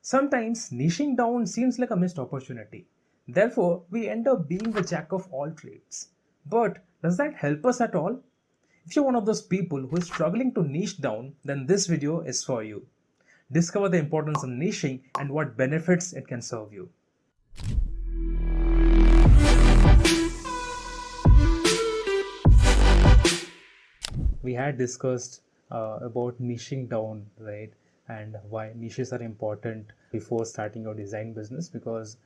Sometimes niching down seems like a missed opportunity. Therefore, we end up being the jack of all trades. But does that help us at all? If you're one of those people who is struggling to niche down, then this video is for you. Discover the importance of niching and what benefits it can serve you. We had discussed about niching down, right? And why niches are important before starting your design business, because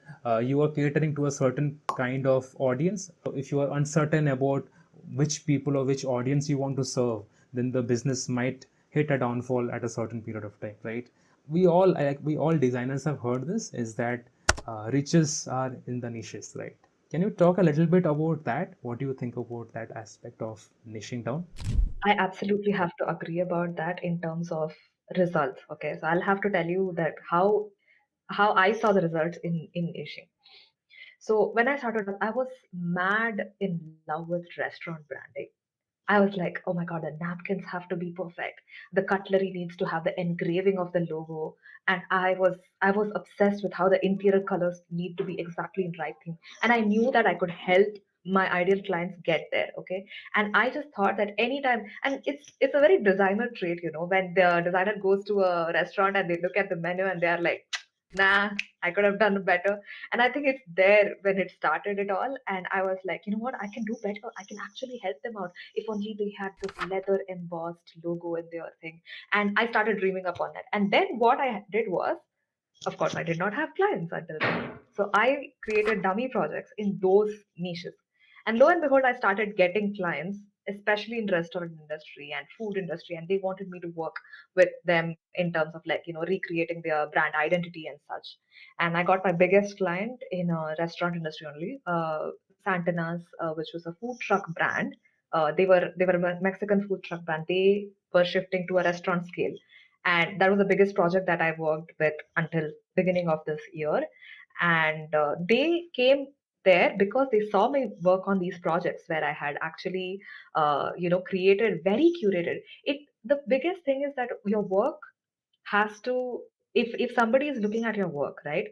you are catering to a certain kind of audience. If you are uncertain about which people or which audience you want to serve, then the business might hit a downfall at a certain period of time, right? We all designers have heard this, is that riches are in the niches, right? Can you talk a little bit about that? What do you think about that aspect of niching down? I absolutely have to agree about that in terms of results. Okay, so I'll have to tell you that how I saw the results in Asian. So when I started, I was mad in love with restaurant branding. I was like, oh my god, the napkins have to be perfect. The cutlery needs to have the engraving of the logo, and I was obsessed with how the interior colors need to be exactly in right thing. And I knew that I could help my ideal clients get there. Okay, and I just thought that anytime, and it's a very designer trait, when the designer goes to a restaurant and they look at the menu and they are like, nah, I could have done better. And I think it's there when it started it all. And I was like, you know what, I can do better. I can actually help them out if only they had this leather embossed logo in their thing. And I started dreaming upon that. And then what I did was, of course, I did not have clients until then. So I created dummy projects in those niches. And lo and behold, I started getting clients, especially in restaurant industry and food industry, and they wanted me to work with them in terms of like, recreating their brand identity and such. And I got my biggest client in a restaurant industry only, Santana's, which was a food truck brand. They were a Mexican food truck brand. They were shifting to a restaurant scale, and that was the biggest project that I worked with until beginning of this year. And they came there because they saw me work on these projects where I had actually, created very curated. It The biggest thing is that your work has to, if somebody is looking at your work, right,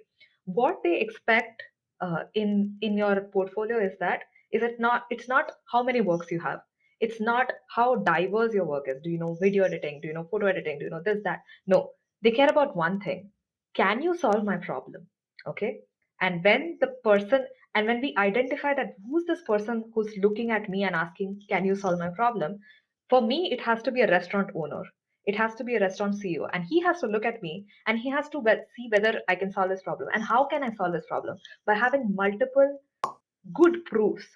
what they expect in your portfolio is that, it's not how many works you have, it's not how diverse your work is. Do you know video editing? Do you know photo editing? Do you know this, that? No, they care about one thing: can you solve my problem? Okay. And when we identify that who's this person who's looking at me and asking, can you solve my problem? For me, it has to be a restaurant owner, it has to be a restaurant CEO, and he has to look at me and he has to see whether I can solve this problem. And how can I solve this problem? By having multiple good proofs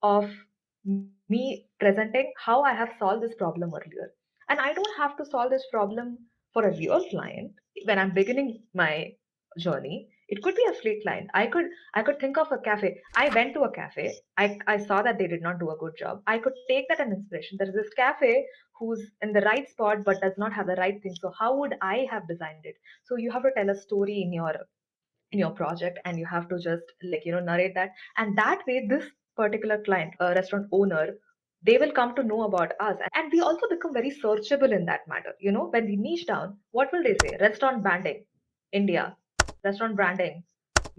of me presenting how I have solved this problem earlier. And I don't have to solve this problem for a real client when I'm beginning my journey. It could be a free client. I could think of a cafe. I went to a cafe. I saw that they did not do a good job. I could take that as inspiration. There is this cafe who's in the right spot but does not have the right thing. So how would I have designed it? So you have to tell a story in your project, and you have to just like narrate that. And that way, this particular client, restaurant owner, they will come to know about us, and we also become very searchable in that matter. When we niche down, what will they say? Restaurant branding, India. Restaurant branding,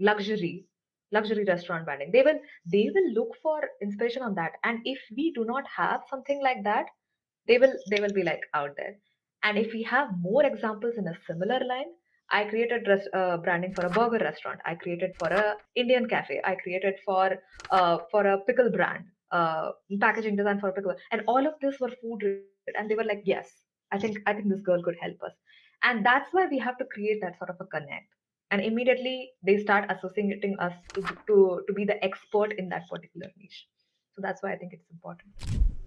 luxury, luxury restaurant branding. They will look for inspiration on that. And if we do not have something like that, they will be like out there. And if we have more examples in a similar line, I created branding for a burger restaurant, I created for a Indian cafe, I created for a pickle brand, packaging design for a pickle, and all of this were food related. And they were like, yes, I think this girl could help us. And that's why we have to create that sort of a connect. And immediately they start associating us to be the expert in that particular niche. So that's why I think it's important.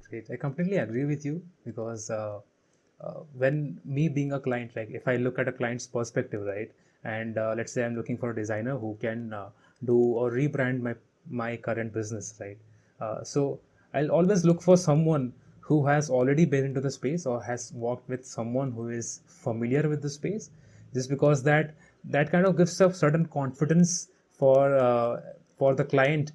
Great. I completely agree with you, because when me being a client, like if I look at a client's perspective, right, and let's say I'm looking for a designer who can do or rebrand my current business, right. So I'll always look for someone who has already been into the space or has worked with someone who is familiar with the space, just because that kind of gives a certain confidence for the client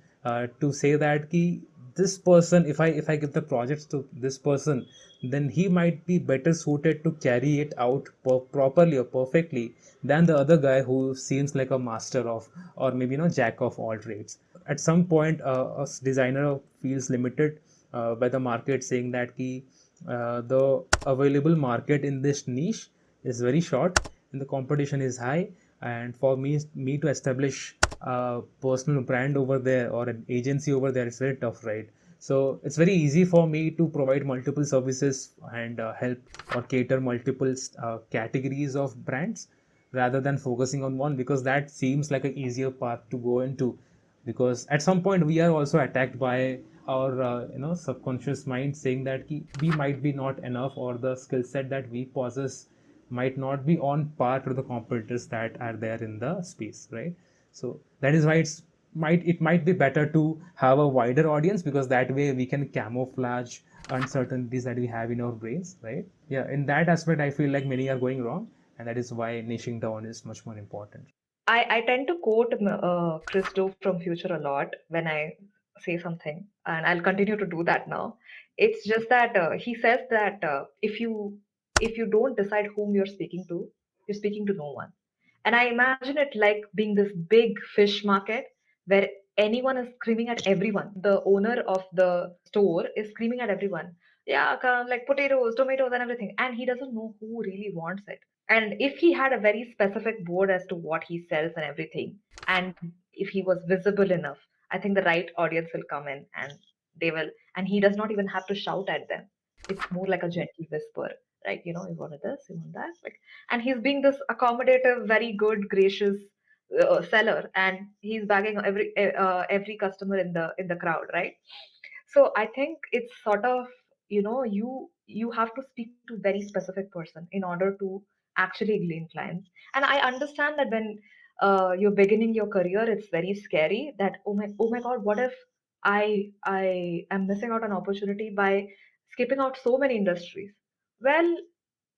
to say that ki this person, if I give the projects to this person, then he might be better suited to carry it out properly or perfectly than the other guy who seems like a master of, or maybe jack of all trades. At some point a designer feels limited by the market, saying that the available market in this niche is very short and the competition is high, and for me to establish a personal brand over there or an agency over there, it's very tough, right? So it's very easy for me to provide multiple services and help or cater multiple categories of brands rather than focusing on one, because that seems like an easier path to go into. Because at some point we are also attacked by our subconscious mind, saying that we might be not enough, or the skill set that we possess might not be on par to the competitors that are there in the space, right? So that is why it might be better to have a wider audience, because that way we can camouflage uncertainties that we have in our brains, right? Yeah, in that aspect I feel like many are going wrong, and that is why niching down is much more important. I tend to quote Christoph from Future a lot when I say something, and I'll continue to do that now. It's just that he says that if you don't decide whom you're speaking to no one. And I imagine it like being this big fish market where anyone is screaming at everyone. The owner of the store is screaming at everyone. Yeah, come, like potatoes, tomatoes, and everything. And he doesn't know who really wants it. And if he had a very specific board as to what he sells and everything, and if he was visible enough, I think the right audience will come in and they will, and he does not even have to shout at them. It's more like a gentle whisper, right? You want this, you want that, like, and he's being this accommodative, very good, gracious seller, and he's bagging every customer in the crowd, right? So I think it's sort of, you have to speak to very specific person in order to actually gain clients. And I understand that when you're beginning your career, it's very scary that, oh my god, what if I am missing out on opportunity by skipping out so many industries. Well,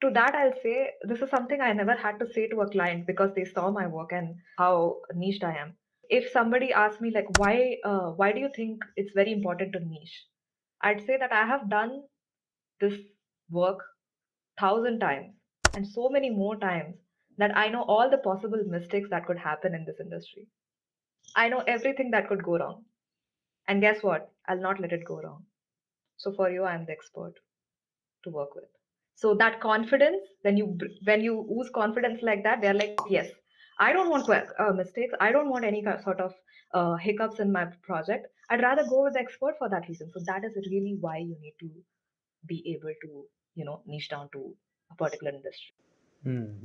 to that I'll say, this is something I never had to say to a client because they saw my work and how niched I am. If somebody asks me like, why do you think it's very important to niche, I'd say that I have done this work 1,000 times and so many more times that I know all the possible mistakes that could happen in this industry. I know everything that could go wrong, and guess what, I'll not let it go wrong. So for you, I'm the expert to work with. So that confidence, when you ooze confidence like that, they're like, yes, I don't want mistakes, I don't want any sort of hiccups in my project, I'd rather go with the expert for that reason. So that is really why you need to be able to niche down to a particular industry.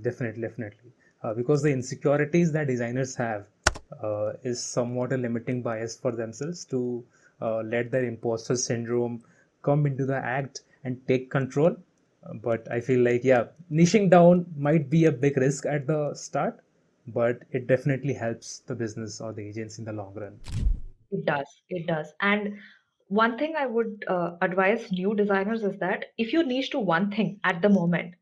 Definitely, definitely. Because the insecurities that designers have is somewhat a limiting bias for themselves to let their imposter syndrome come into the act and take control. But I feel like, yeah, niching down might be a big risk at the start, but it definitely helps the business or the agency in the long run. It does. It does. And one thing I would advise new designers is that if you niche to one thing at the moment,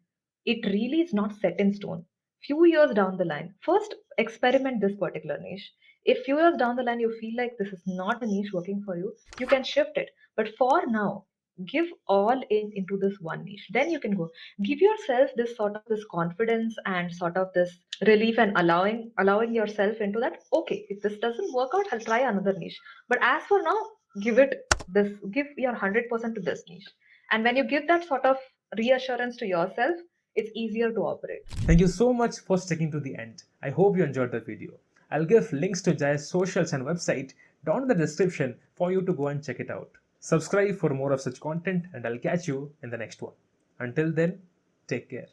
it really is not set in stone. Few years down the line, first experiment this particular niche. If few years down the line you feel like this is not a niche working for you, you can shift it. But for now, give all in into this one niche. Then you can go. Give yourself this sort of this confidence and sort of this relief, and allowing yourself into that. Okay, if this doesn't work out, I'll try another niche. But as for now, give your 100% to this niche. And when you give that sort of reassurance to yourself, it's easier to operate. Thank you so much for sticking to the end. I hope you enjoyed the video. I'll give links to Jai's socials and website down in the description for you to go and check it out. Subscribe for more of such content, and I'll catch you in the next one. Until then, take care.